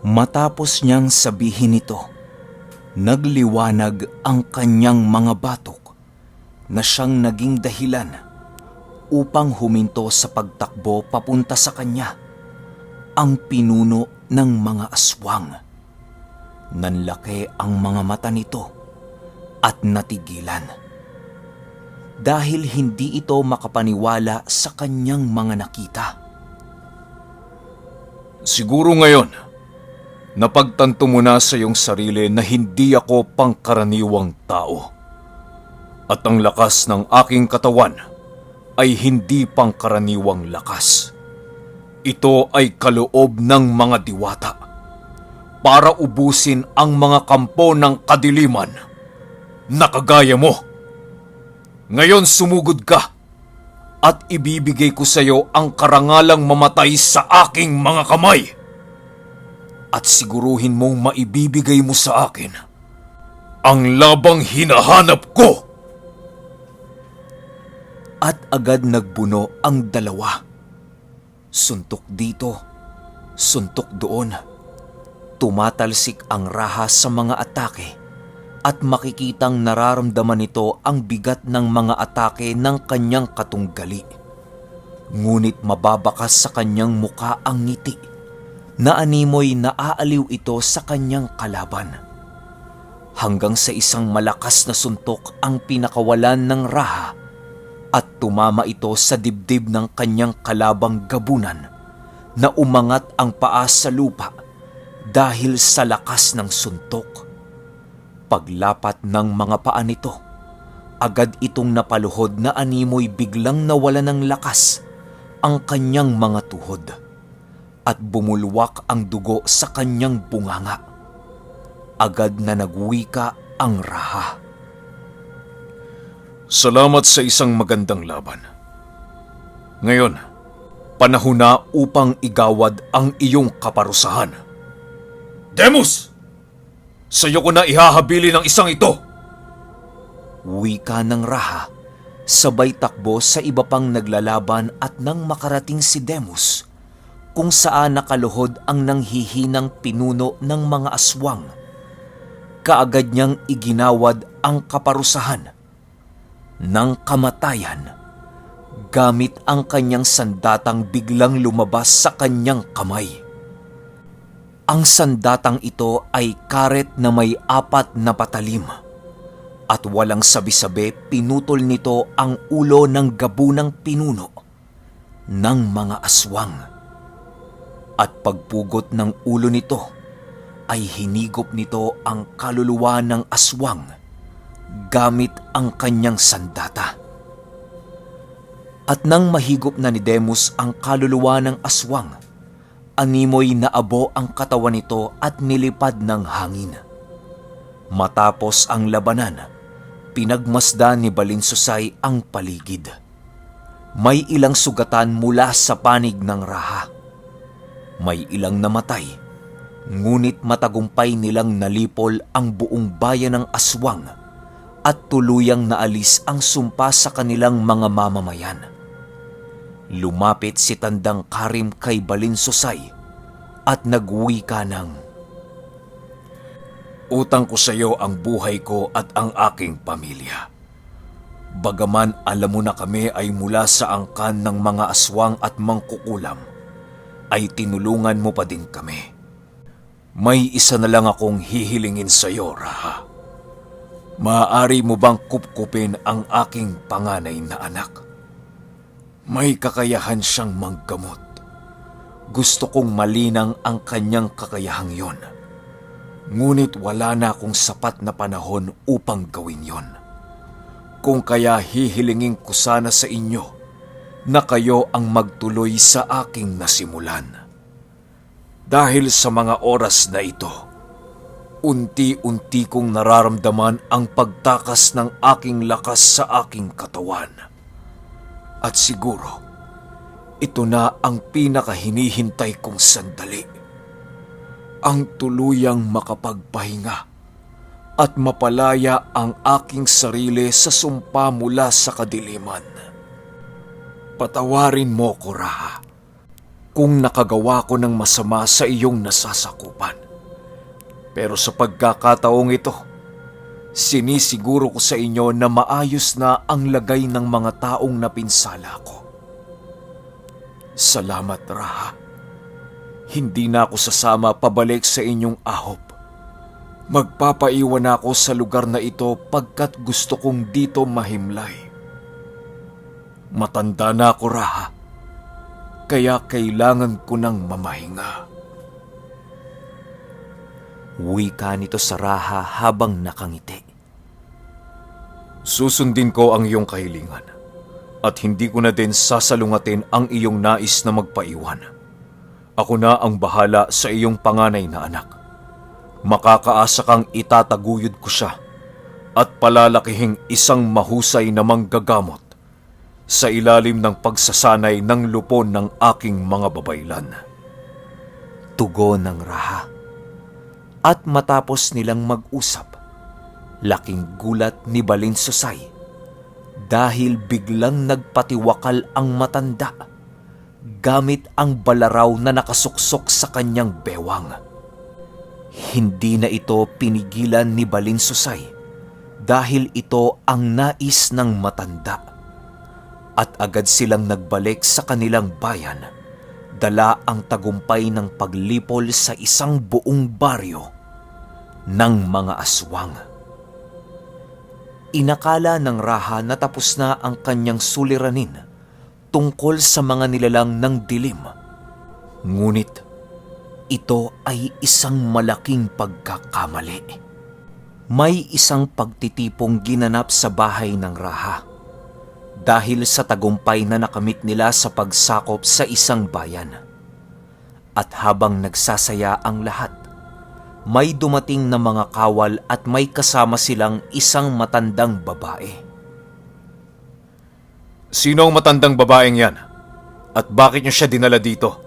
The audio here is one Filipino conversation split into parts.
Matapos niyang sabihin ito, nagliwanag ang kanyang mga batok na siyang naging dahilan upang huminto sa pagtakbo papunta sa kanya ang pinuno ng mga aswang. Nanlaki ang mga mata nito at natigilan dahil hindi ito makapaniwala sa kanyang mga nakita. Siguro ngayon, napagtanto mo na sa iyong sarili na hindi ako pangkaraniwang tao. At ang lakas ng aking katawan ay hindi pangkaraniwang lakas. Ito ay kaloob ng mga diwata para ubusin ang mga kampo ng kadiliman na kagaya mo. Ngayon sumugod ka at ibibigay ko sa iyo ang karangalang mamatay sa aking mga kamay. At siguruhin mong maibibigay mo sa akin ang labang hinahanap ko. At agad nagbuno ang dalawa. Suntok dito, suntok doon. Tumatalsik ang raha sa mga atake at makikitang nararamdaman nito ang bigat ng mga atake ng kanyang katunggali. Ngunit mababakas sa kanyang muka ang ngiti na animoy naaaliw ito sa kanyang kalaban. Hanggang sa isang malakas na suntok ang pinakawalan ng raha at tumama ito sa dibdib ng kanyang kalabang gabunan na umangat ang paa sa lupa dahil sa lakas ng suntok. Paglapat ng mga paa nito, agad itong napaluhod na animoy biglang nawala ng lakas ang kanyang mga tuhod at bumulwak ang dugo sa kanyang bunganga. Agad na nagwika ang raha. Salamat sa isang magandang laban. Ngayon, panahon na upang igawad ang iyong kaparusahan. Demus! Sa iyo ko na ihahabilin ang isang ito! Wika ng raha, sabay takbo sa iba pang naglalaban at nang makarating si Demus, kung saan nakaluhod ang nanghihinang pinuno ng mga aswang. Kaagad niyang iginawad ang kaparusahan ng kamatayan gamit ang kanyang sandatang biglang lumabas sa kanyang kamay. Ang sandatang ito ay karet na may 4 na patalim at walang sabi-sabi pinutol nito ang ulo ng gabunang pinuno ng mga aswang. At pagpugot ng ulo nito ay hinigop nito ang kaluluwa ng aswang gamit ang kanyang sandata. At nang mahigop na ni Demus ang kaluluwa ng aswang, animoy naabo ang katawan nito at nilipad ng hangin. Matapos ang labanan, pinagmasdan ni Balinsusay ang paligid. May ilang sugatan mula sa panig ng raha. May ilang namatay, ngunit matagumpay nilang nalipol ang buong bayan ng aswang at tuluyang naalis ang sumpa sa kanilang mga mamamayan. Lumapit si Tandang Karim kay Balinsusay at nagwika ng, Utang ko sa iyo ang buhay ko at ang aking pamilya. Bagaman alam mo na kami ay mula sa angkan ng mga aswang at mangkukulam, ay tinulungan mo pa din kami. May isa na lang akong hihilingin sa iyo, Raha. Maaari mo bang kupkupin ang aking panganay na anak? May kakayahan siyang manggamot. Gusto kong malinang ang kanyang kakayahang yon. Ngunit wala na akong sapat na panahon upang gawin yon. Kung kaya hihilingin ko sana sa inyo na kayo ang magtuloy sa aking nasimulan. Dahil sa mga oras na ito, unti-unti kong nararamdaman ang pagtakas ng aking lakas sa aking katawan. At siguro, ito na ang pinakahinihintay kong sandali. Ang tuluyang makapagpahinga at mapalaya ang aking sarili sa sumpa mula sa kadiliman. Patawarin mo ko, Raha. kung nakagawa ko ng masama sa iyong nasasakupan. Pero sa pagkakataong ito, sinisiguro ko sa inyo na maayos na ang lagay ng mga taong napinsala ko. Salamat, Raha. Hindi na ako sasama pabalik sa inyong ahop. Magpapaiwan ako sa lugar na ito pagkat gusto kong dito mahimlay. Matanda na ako, Raha, kaya kailangan ko ng mamahinga. Wika nito sa Raha habang nakangiti. Susundin ko ang iyong kahilingan at hindi ko na din sasalungatin ang iyong nais na magpaiwan. Ako na ang bahala sa iyong panganay na anak. Makakaasa kang itataguyod ko siya at palalakihing isang mahusay na manggagamot sa ilalim ng pagsasanay ng lupon ng aking mga babaylan. Tugon ng Raha. At matapos nilang mag-usap, laking gulat ni Balinsusay dahil biglang nagpatiwakal ang matanda gamit ang balaraw na nakasuksok sa kanyang bewang. Hindi na ito pinigilan ni Balinsusay dahil ito ang nais ng matanda. At agad silang nagbalik sa kanilang bayan, dala ang tagumpay ng paglipol sa isang buong baryo ng mga aswang. Inakala ng Raha na tapos na ang kanyang suliranin tungkol sa mga nilalang ng dilim. Ngunit ito ay isang malaking pagkakamali. May isang pagtitipong ginanap sa bahay ng Raha dahil sa tagumpay na nakamit nila sa pagsakop sa isang bayan. At habang nagsasaya ang lahat, may dumating na mga kawal at may kasama silang isang matandang babae. Sino ang matandang babaeng yan? At bakit niyo siya dinala dito?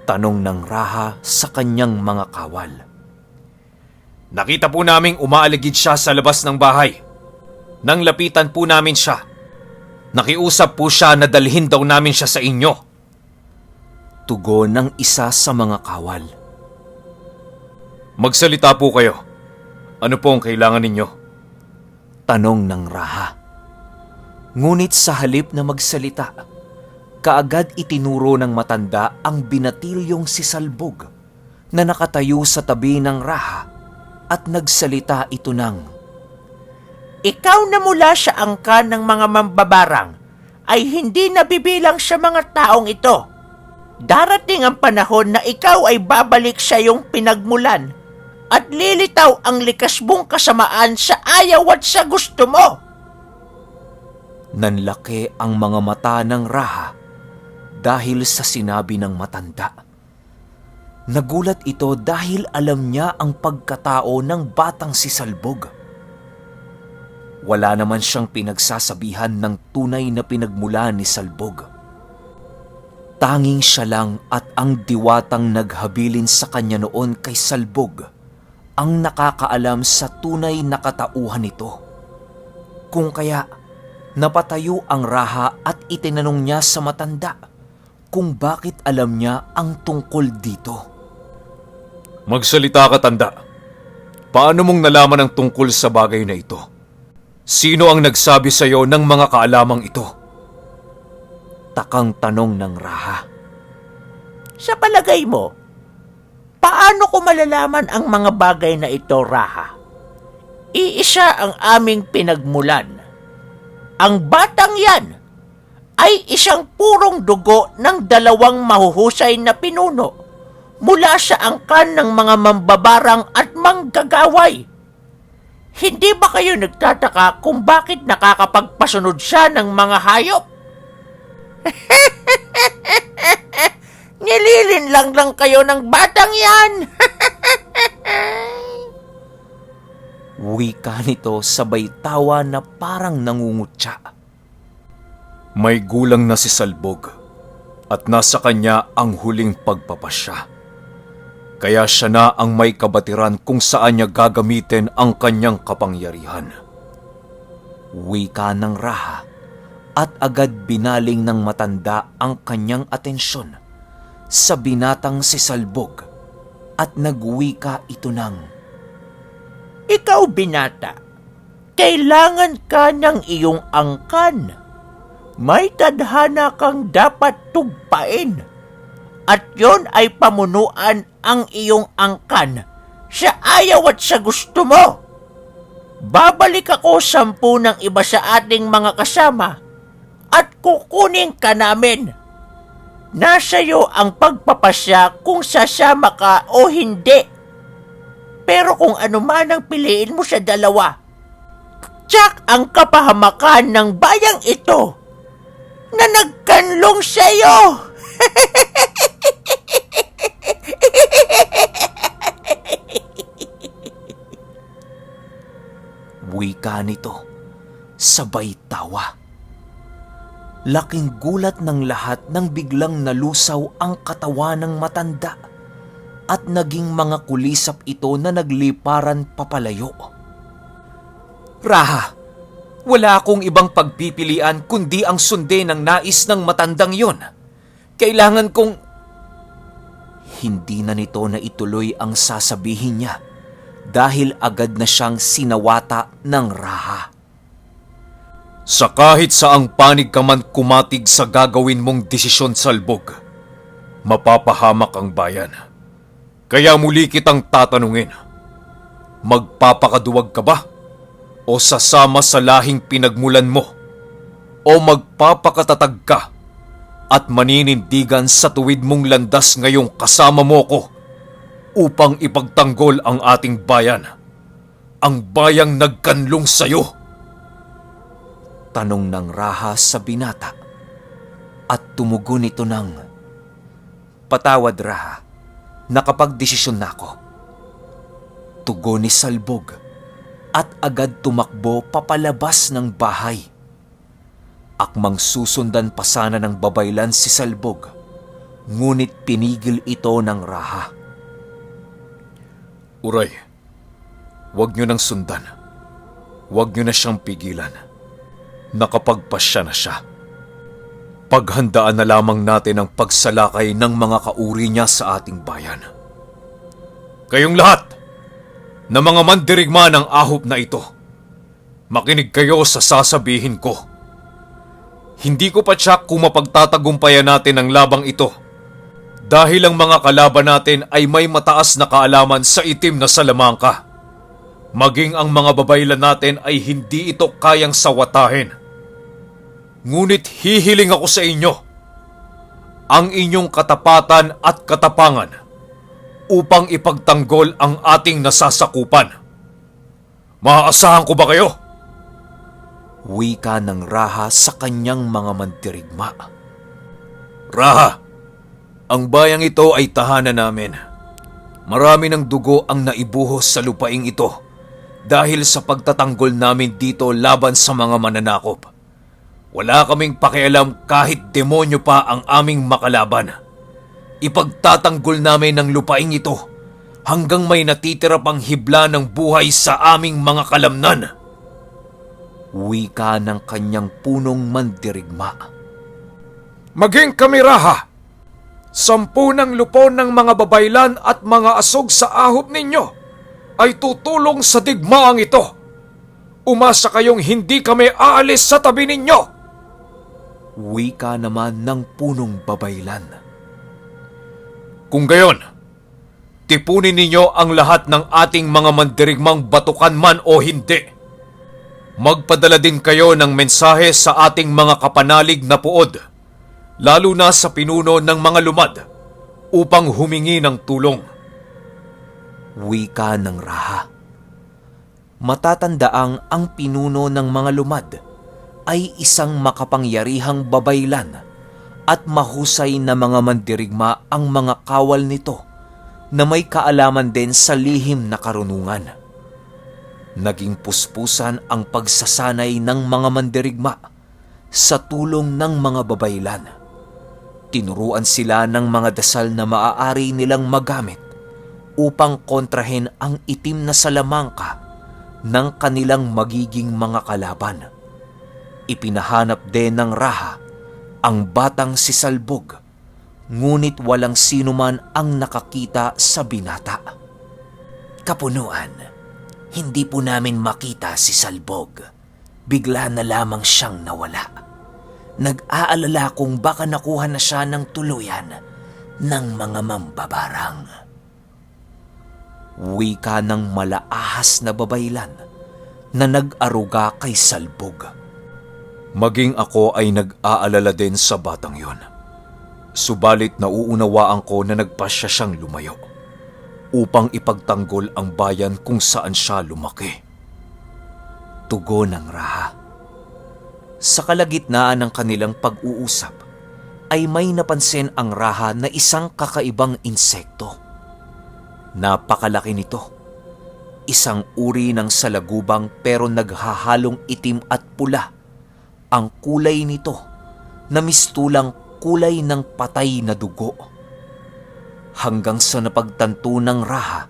Tanong ng Raha sa kanyang mga kawal. Nakita po naming umaaligid siya sa labas ng bahay. Nang lapitan po namin siya, nakiusap po siya na dalhin daw namin siya sa inyo. Tugon ng isa sa mga kawal. Magsalita po kayo. Ano po ang kailangan ninyo? Tanong ng Raha. Ngunit sa halip na magsalita, kaagad itinuro ng matanda ang binatilyong si Salbog na nakatayo sa tabi ng Raha at nagsalita ito ng, Ikaw na mula sa angkan ng mga mambabarang ay hindi nabibilang sa mga taong ito. Darating ang panahon na ikaw ay babalik sa iyong pinagmulan at lilitaw ang likas mong kasamaan sa ayaw at sa gusto mo. nanlaki ang mga mata ng Raha dahil sa sinabi ng matanda. Nagulat ito dahil alam niya ang pagkatao ng batang si Salbog. Wala naman siyang pinagsasabihan ng tunay na pinagmula ni Salbog. Tanging siya lang at ang diwatang naghabilin sa kanya noon kay Salbog ang nakakaalam sa tunay na katauhan nito. Kung kaya, napatayo ang Raha at itinanong niya sa matanda kung bakit alam niya ang tungkol dito. Magsalita ka, tanda. Paano mong nalaman ang tungkol sa bagay na ito? Sino ang nagsabi sa iyo ng mga kaalamang ito? Takang tanong ng Raha. Sa palagay mo, paano ko malalaman ang mga bagay na ito, Raha? Iisa ang aming pinagmulan. Ang batang yan ay isang purong dugo ng dalawang mahuhusay na pinuno mula sa angkan ng mga mambabarang at manggagaway. Hindi ba kayo nagtataka kung bakit nakakapagpasunod siya ng mga hayop? Nililinlang lang kayo ng batang yan. Wika nito sabay tawa na parang nangungutya. May gulang na si Salbog at nasa kanya ang huling pagpapasya. Kaya siya na ang may kabatiran kung saan niya gagamitin ang kanyang kapangyarihan. Wika ng Raha at agad binaling ng matanda ang kanyang atensyon sa binatang si Salbog at nagwika ito ng, Ikaw, binata, kailangan ka ng iyong angkan. May tadhana kang dapat tugpain. At yon ay pamunuan ang iyong angkan sa ayaw at sa gusto mo. Babalik ako 10 ng iba sa ating mga kasama at kukunin ka namin. Nasa iyo ang pagpapasya kung sasama ka o hindi. Pero kung ano man ang piliin mo sa dalawa, tsak ang kapahamakan ng bayang ito na nagkanlong sa iyo. Wika nito, sabay tawa. Laking gulat ng lahat nang biglang nalusaw ang katawan ng matanda at naging mga kulisap ito na nagliparan papalayo. Raha, wala akong ibang pagpipilian kundi ang sundin ng nais ng matandang yon. Kailangan kong... Hindi na nito na ituloy ang sasabihin niya dahil agad na siyang sinawata ng Raha. Sa kahit saang panig ka man kumatig sa gagawin mong desisyon, Salbog, mapapahamak ang bayan. Kaya muli kitang tatanungin, magpapakaduwag ka ba? O sasama sa lahing pinagmulan mo? O magpapakatatag ka at maninindigan sa tuwid mong landas ngayong kasama mo ko upang ipagtanggol ang ating bayan, ang bayang nagkanlong sa'yo? Tanong ng Raha sa binata at tumugon ito ng, Patawad, Raha, nakapagdesisyon na ako. Tugon ni Salbog at agad tumakbo papalabas ng bahay. Akmang susundan pa sana ng babaylan si Salbog, ngunit pinigil ito ng Raha. Uray, huwag niyo nang sundan. Huwag niyo na siyang pigilan. Nakapagpasya na siya. Paghandaan na lamang natin ang pagsalakay ng mga kauri niya sa ating bayan. Kayong lahat na mga mandirigma ng ahop na ito, makinig kayo sa sasabihin ko. Hindi ko pa tiyak kung mapagtatagumpayan natin ang labang ito dahil ang mga kalaban natin ay may mataas na kaalaman sa itim na salamangka. Maging ang mga babaylan natin ay hindi ito kayang sawatahin. Ngunit hihiling ako sa inyo ang inyong katapatan at katapangan upang ipagtanggol ang ating nasasakupan. Maaasahan ko ba kayo? Wika ng Raha sa kanyang mga mandirigma. Raha, ang bayang ito ay tahanan namin. Marami ng dugo ang naibuhos sa lupaing ito dahil sa pagtatanggol namin dito laban sa mga mananakop. Wala kaming pakialam kahit demonyo pa ang aming makalaban. Ipagtatanggol namin ang lupaing ito hanggang may natitira pang hibla ng buhay sa aming mga kalamnan. Wika ng kanyang punong mandirigma. Maging kami, Raha, 10 ng lupon ng mga babaylan at mga asog sa ahop ninyo ay tutulong sa digmaang ito. Umasa kayong hindi kami aalis sa tabi ninyo. Wika naman ng punong babaylan. Kung gayon, tipunin ninyo ang lahat ng ating mga mandirigmang batukan man o hindi. Magpadala din kayo ng mensahe sa ating mga kapanalig na puod, lalo na sa pinuno ng mga lumad, upang humingi ng tulong. Wika ng Raha. Matatandaang ang pinuno ng mga lumad ay isang makapangyarihang babaylan at mahusay na mga mandirigma ang mga kawal nito na may kaalaman din sa lihim na karunungan. Naging puspusan ang pagsasanay ng mga mandirigma sa tulong ng mga babaylan. Tinuruan sila ng mga dasal na maaari nilang magamit upang kontrahin ang itim na salamangka ng kanilang magiging mga kalaban. Ipinahanap din ng Raha ang batang si Salbog ngunit walang sino man ang nakakita sa binata. Kapunuan, hindi po namin makita si Salbog. Bigla na lamang siyang nawala. Nag-aalala kung baka nakuha na siya ng tuluyan ng mga mambabarang. Wika ng malaahas na babaylan na nag-aruga kay Salbog. Maging ako ay nag-aalala din sa batang yon. Subalit nauunawaan ko na nagpasya siyang lumayo upang ipagtanggol ang bayan kung saan siya lumaki. Tugon ng Raha. Sa kalagitnaan ng kanilang pag-uusap, ay may napansin ang Raha na isang kakaibang insekto. Napakalaki nito. Isang uri ng salagubang pero naghahalong itim at pula. Ang kulay nito na mistulang kulay ng patay na dugo. Hanggang sa napagtanto ng Raha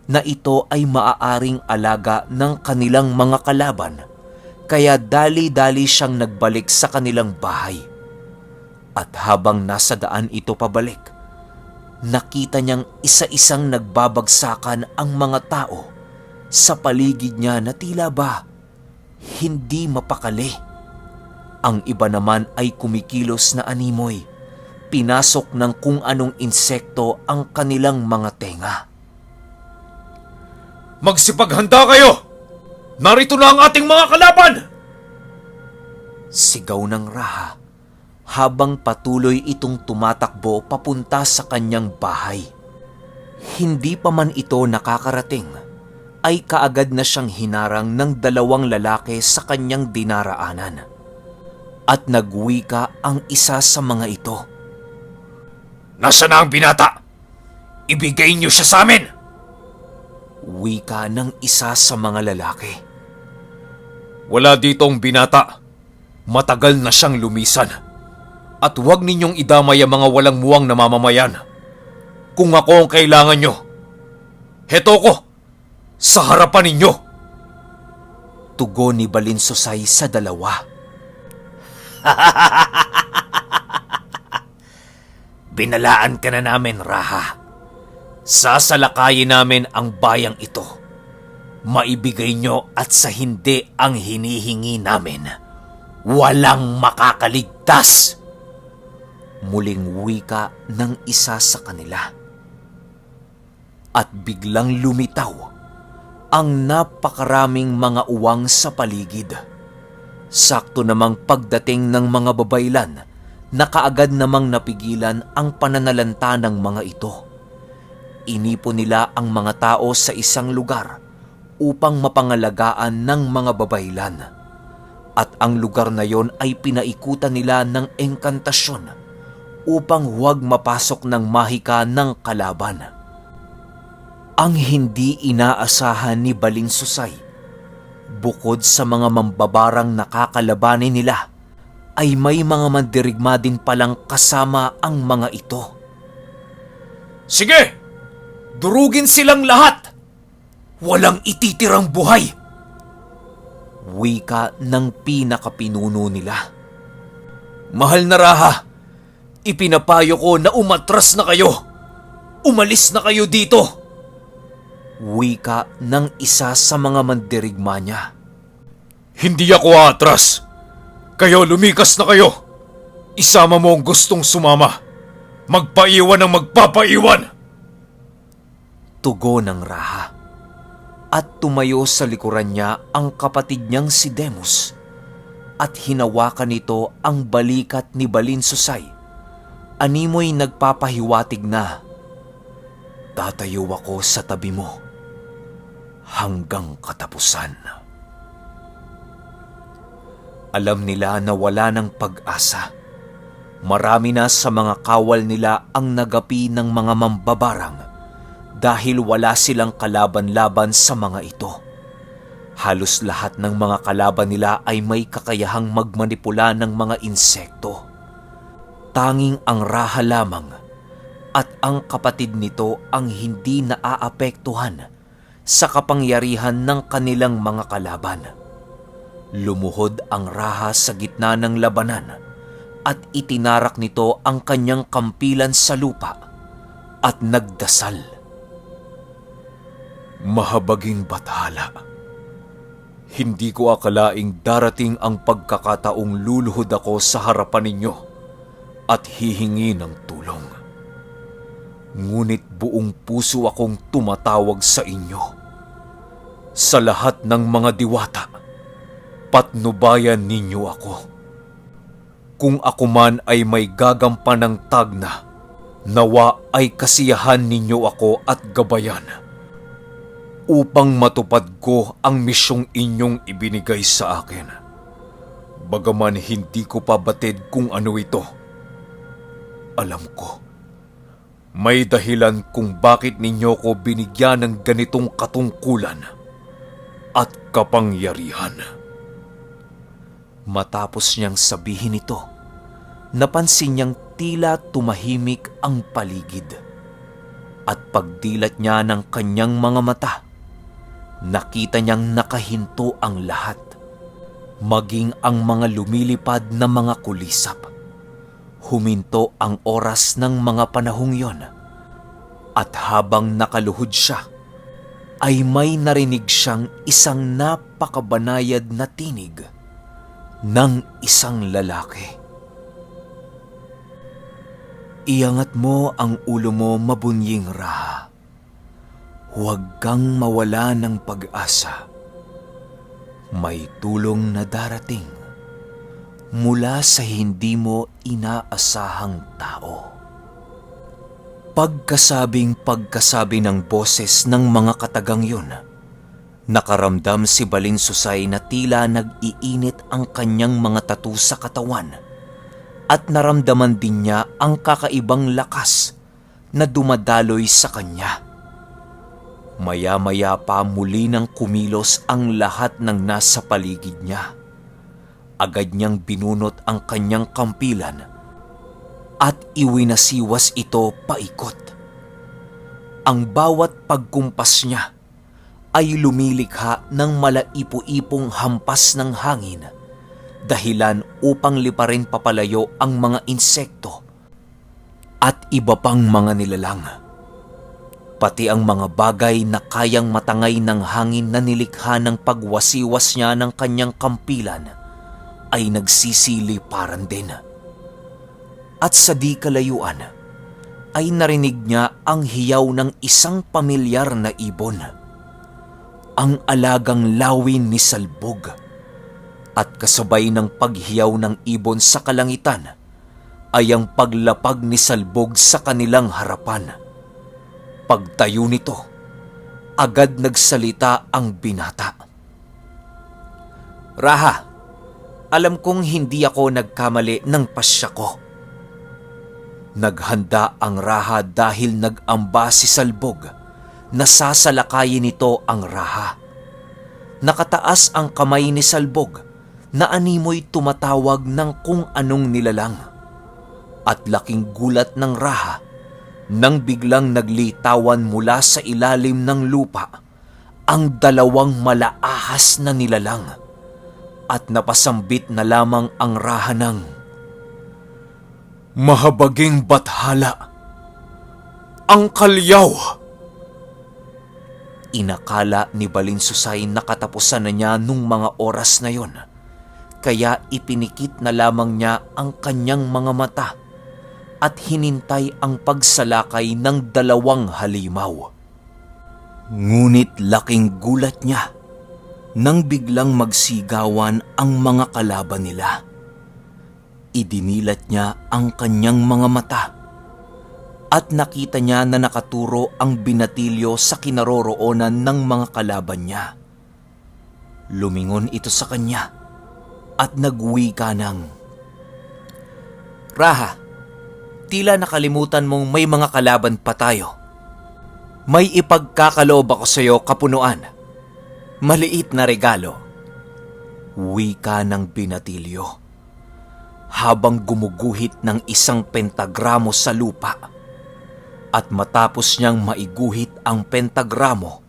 na ito ay maaaring alaga ng kanilang mga kalaban, kaya dali-dali siyang nagbalik sa kanilang bahay. At habang nasa daan ito pabalik, nakita niyang isa-isang nagbabagsakan ang mga tao sa paligid niya na tila ba hindi mapakali. Ang iba naman ay kumikilos na animoy, pinasok ng kung anong insekto ang kanilang mga tenga. Magsipaghanda kayo! Narito na ang ating mga kalaban! Sigaw ng Raha habang patuloy itong tumatakbo papunta sa kanyang bahay. Hindi pa man ito nakakarating, ay kaagad na siyang hinarang ng dalawang lalaki sa kanyang dinaraanan. At nagwika ang isa sa mga ito. Nasaan na ang binata? Ibigay niyo siya sa amin! Wika ng isa sa mga lalaki. Wala ditong binata. Matagal na siyang lumisan. At huwag ninyong idamay ang mga walang muwang na mamamayan. Kung ako ang kailangan nyo, heto ko, sa harapan ninyo. Tugon ni Balinsosay sa dalawa. Binalaan ka na namin, Raha. Sasalakayin namin ang bayang ito. Maibigay nyo at sa hindi ang hinihingi namin. Walang makakaligtas. Muling wika ng isa sa kanila. At biglang lumitaw ang napakaraming mga uwang sa paligid. Sakto namang pagdating ng mga babaylan na kaagad namang napigilan ang pananalanta ng mga ito. Inipon nila ang mga tao sa isang lugar upang mapangalagaan ng mga babaylan. At ang lugar na yon ay pinaikutan nila ng engkantasyon upang huwag mapasok ng mahika ng kalaban. Ang hindi inaasahan ni Balinsusay, bukod sa mga mambabarang nakakalabanin nila, ay may mga mandirigma din palang kasama ang mga ito. Sige! Durugin silang lahat! Walang ititirang buhay! Wika ng pinakapinuno nila. Mahal na Raha, ipinapayo ko na umatras na kayo. Umalis na kayo dito. Wika ng isa sa mga mandirigma niya. Hindi ako aatras. Kayo lumikas na kayo. Isama mo ang gustong sumama. Magpaiwan ang magpapaiwan. Tugon ng Raha. At tumayo sa likuran niya ang kapatid niyang si Demus. At hinawakan nito ang balikat ni Balinsusay. Animoy nagpapahiwatig na, tatayo ako sa tabi mo hanggang katapusan. Alam nila na wala ng pag-asa. Marami na sa mga kawal nila ang nagapi ng mga mambabarang dahil wala silang kalaban-laban sa mga ito. Halos lahat ng mga kalaban nila ay may kakayahang magmanipula ng mga insekto. Tanging ang Raha lamang at ang kapatid nito ang hindi naaapektuhan sa kapangyarihan ng kanilang mga kalaban. Lumuhod ang Raha sa gitna ng labanan at itinarak nito ang kanyang kampilan sa lupa at nagdasal. Mahabaging Bathala, hindi ko akalaing darating ang pagkakataong luluhod ako sa harapan ninyo at hihingi ng tulong. Ngunit buong puso akong tumatawag sa inyo. Sa lahat ng mga diwata, patnubayan ninyo ako. Kung ako man ay may gagampan ng tagna, nawa ay kasiyahan ninyo ako at gabayan upang matupad ko ang misyong inyong ibinigay sa akin. Bagaman hindi ko pa batid kung ano ito, alam ko, may dahilan kung bakit ninyo ko binigyan ng ganitong katungkulan at kapangyarihan. Matapos niyang sabihin ito, napansin niyang tila tumahimik ang paligid. At pagdilat niya ng kanyang mga mata, nakita niyang nakahinto ang lahat, maging ang mga lumilipad na mga kulisap. Huminto ang oras ng mga panahong yon, at habang nakaluhod siya, ay may narinig siyang isang napakabanayad na tinig ng isang lalaki. Iangat mo ang ulo mo, mabunying Raha. Huwag kang mawala ng pag-asa. May tulong na darating mula sa hindi mo inaasahang tao. Pagkasabi ng boses ng mga katagang yun, nakaramdam si Balinsusay na tila nag-iinit ang kanyang mga tatu sa katawan at naramdaman din niya ang kakaibang lakas na dumadaloy sa kanya. Maya-maya pa muli nang kumilos ang lahat ng nasa paligid niya. Agad niyang binunot ang kanyang kampilan at iwinasiwas ito paikot. Ang bawat pagkumpas niya ay lumilikha ng malaipo-ipong hampas ng hangin, dahilan upang liparin papalayo ang mga insekto at iba pang mga nilalang. Pati ang mga bagay na kayang matangay ng hangin na nilikha ng pagwasiwas niya ng kanyang kampilan ay nagsisiliparan din. At sa di kalayuan ay narinig niya ang hiyaw ng isang pamilyar na ibon, ang alagang lawin ni Salbog. At kasabay ng paghiyaw ng ibon sa kalangitan ay ang paglapag ni Salbog sa kanilang harapan. Pagtayo nito, agad nagsalita ang binata. "Raha, alam kong hindi ako nagkamali ng pasya ko." Naghanda ang Raha dahil nag-amba si Salbog na sasalakayin nito ang Raha. Nakataas ang kamay ni Salbog na animoy tumatawag ng kung anong nilalang. At laking gulat ng Raha nang biglang naglitawan mula sa ilalim ng lupa ang dalawang malaahas na nilalang at napasambit na lamang ang Raha ng, "Mahabaging Bathala, ang kalyaw!" Inakala ni Balinsusay na katapusan na niya nung mga oras na yon, kaya ipinikit na lamang niya ang kanyang mga mata at hinintay ang pagsalakay ng dalawang halimaw. Ngunit laking gulat niya nang biglang magsigawan ang mga kalaban nila. Idinilat niya ang kanyang mga mata at nakita niya na nakaturo ang binatilyo sa kinaroroonan ng mga kalaban niya. Lumingon ito sa kanya at nagwika ng, "Raha, tila nakalimutan mong may mga kalaban pa tayo. May ipagkakaloob ako sa iyo, kapunuan. Maliit na regalo." Wika ng binatilyo habang gumuguhit ng isang pentagramo sa lupa. At matapos niyang maiguhit ang pentagramo,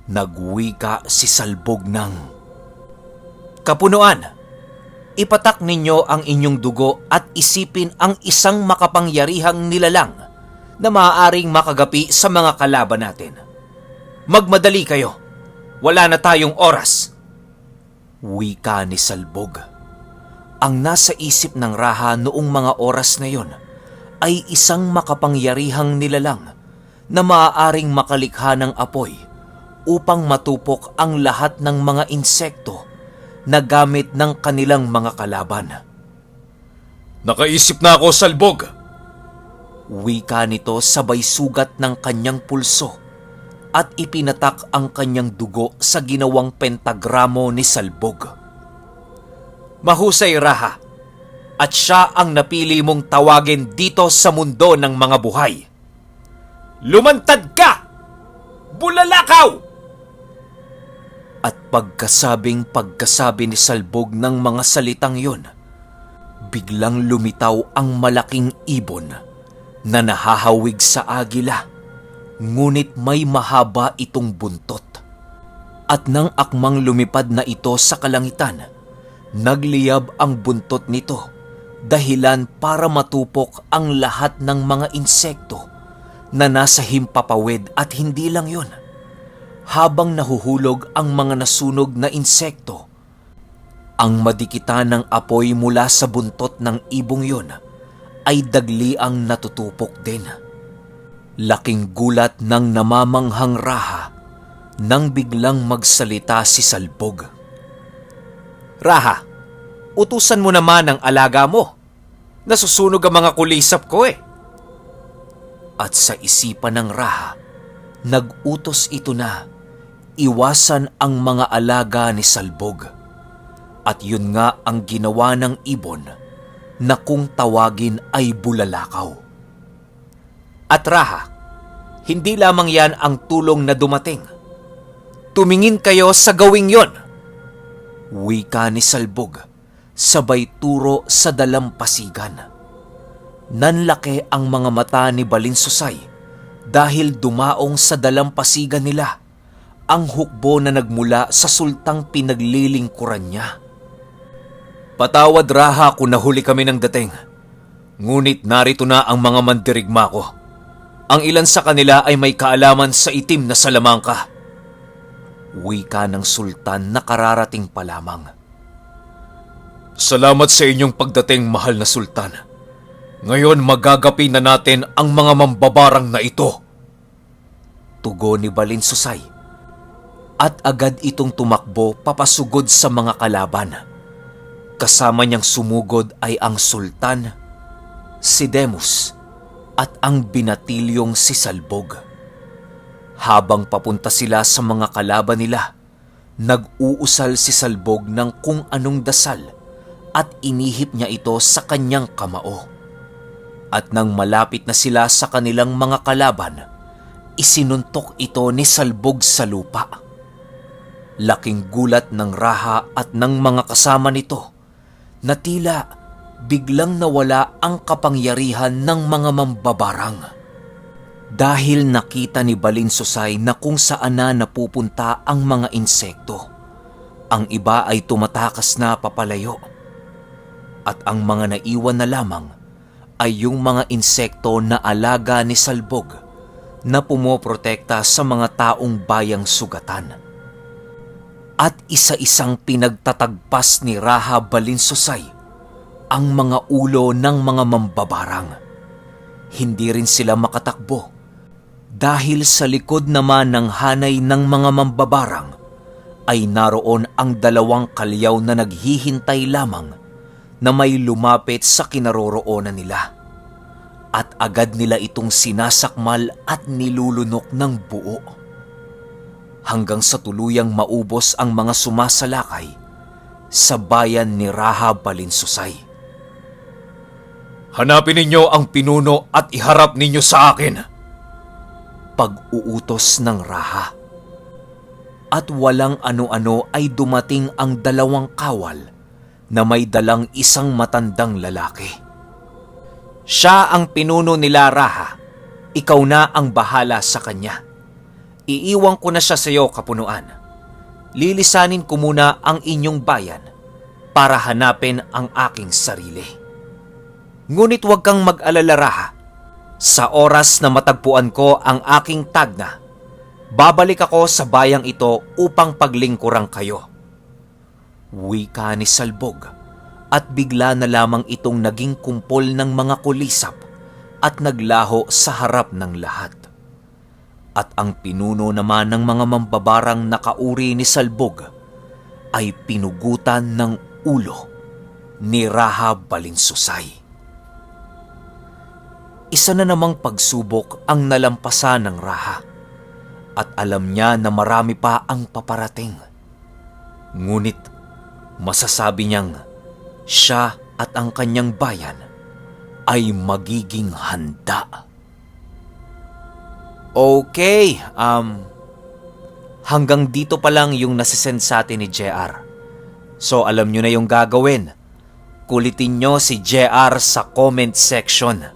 nagwika si Salbog ng, "Kapunuan, Ipatak ninyo ang inyong dugo at isipin ang isang makapangyarihang nilalang na maaaring makagapi sa mga kalaban natin. Magmadali kayo. Wala na tayong oras. Wika ni Salbog. Ang nasa isip ng Raha noong mga oras na yon ay isang makapangyarihang nilalang na maaaring makalikha ng apoy upang matupok ang lahat ng mga insekto na gamit ng kanilang mga kalaban. Nakaisip na ako, Salbog. Wika nito sabay sugat ng kanyang pulso at ipinatak ang kanyang dugo sa ginawang pentagramo ni Salbog. Mahusay, Raha, at siya ang napili mong tawagin dito sa mundo ng mga buhay. Lumantad ka! Bulalakaw! At pagkasabi ni Salbog ng mga salitang yon, biglang lumitaw ang malaking ibon na nahahawig sa agila, ngunit may mahaba itong buntot. At nang akmang lumipad na ito sa kalangitan, nagliyab ang buntot nito, dahilan para matupok ang lahat ng mga insekto na nasa himpapawid. At hindi lang yun, habang nahuhulog ang mga nasunog na insekto, ang madikitan ng apoy mula sa buntot ng ibong yon ay dagli ang natutupok din. Laking gulat ng namamanghang Raha nang biglang magsalita si Salbog. Raha, utusan mo naman ang alaga mo. Nasusunog ang mga kulisap ko eh. At sa isipan ng Raha, nag-utos ito na iwasan ang mga alaga ni Salbog. At yun nga ang ginawa ng ibon na kung tawagin ay bulalakaw. At Raha, hindi lamang yan ang tulong na dumating. Tumingin kayo sa gawing yon. Wika ni Salbog, sabay turo sa dalampasigan. Nanlaki ang mga mata ni Balinsusay dahil dumaong sa dalampasigan nila ang hukbo na nagmula sa sultang pinaglilingkuran niya. Patawad, Raha, kung nahuli kami ng dating. Ngunit narito na ang mga mandirigma ko. Ang ilan sa kanila ay may kaalaman sa itim na salamangka. Wika ng sultan na kararating pa lamang. Salamat sa inyong pagdating, mahal na sultan. Ngayon magagapi na natin ang mga mambabarang na ito. Tugon ni Balinsusay. At agad itong tumakbo papasugod sa mga kalaban. Kasama niyang sumugod ay ang sultan, si Demus, at ang binatilyong si Salbog. Habang papunta sila sa mga kalaban nila, nag-uusal si Salbog ng kung anong dasal at inihip niya ito sa kanyang kamao. At nang malapit na sila sa kanilang mga kalaban, isinuntok ito ni Salbog sa lupa. Laking gulat ng Raha at ng mga kasama nito na tila biglang nawala ang kapangyarihan ng mga mambabarang. Dahil nakita ni Balinsusay na kung saan na napupunta ang mga insekto, ang iba ay tumatakas na papalayo. At ang mga naiwan na lamang ay yung mga insekto na alaga ni Salbog na pumoprotekta sa mga taong bayang sugatan. At isa-isang pinagtatagpas ni Raha Balinsusay ang mga ulo ng mga mambabarang. Hindi rin sila makatakbo dahil sa likod naman ng hanay ng mga mambabarang ay naroon ang dalawang kalyaw na naghihintay lamang na may lumapit sa kinaroroonan nila. At agad nila itong sinasakmal at nilulunok ng buo. Hanggang sa tuluyang maubos ang mga sumasalakay sa bayan ni Raha Balinsusay. Hanapin ninyo ang pinuno at iharap ninyo sa akin. Pag-uutos ng Raha. At walang ano-ano ay dumating ang dalawang kawal na may dalang isang matandang lalaki. Siya ang pinuno nila, Raha. Ikaw na ang bahala sa kanya. Iiwan ko na siya sa iyo, kapunuan. Lilisanin ko muna ang inyong bayan. para hanapin ang aking sarili. Ngunit huwag kang mag-alala, Raha. Sa oras na matagpuan ko ang aking tagna, babalik ako sa bayang ito upang paglingkurang kayo. Wika ni Salbog, at bigla na lamang itong naging kumpol ng mga kulisap at naglaho sa harap ng lahat. At ang pinuno naman ng mga mambabarang nakauri ni Salbog ay pinugutan ng ulo ni Raha Balinsusay. Isa na namang pagsubok ang nalampasan ng Raha at alam niya na marami pa ang paparating. Ngunit masasabi niyang siya at ang kanyang bayan ay magiging handa. Okay, hanggang dito pa lang yung nasisend sa atin ni JR. So alam nyo na yung gagawin. Kulitin nyo si JR sa comment section.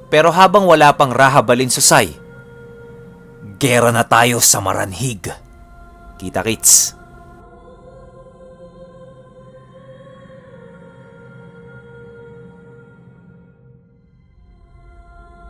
Pero habang wala pang Raha Balinsusay, gera na tayo sa Maranhig. Kita-kits.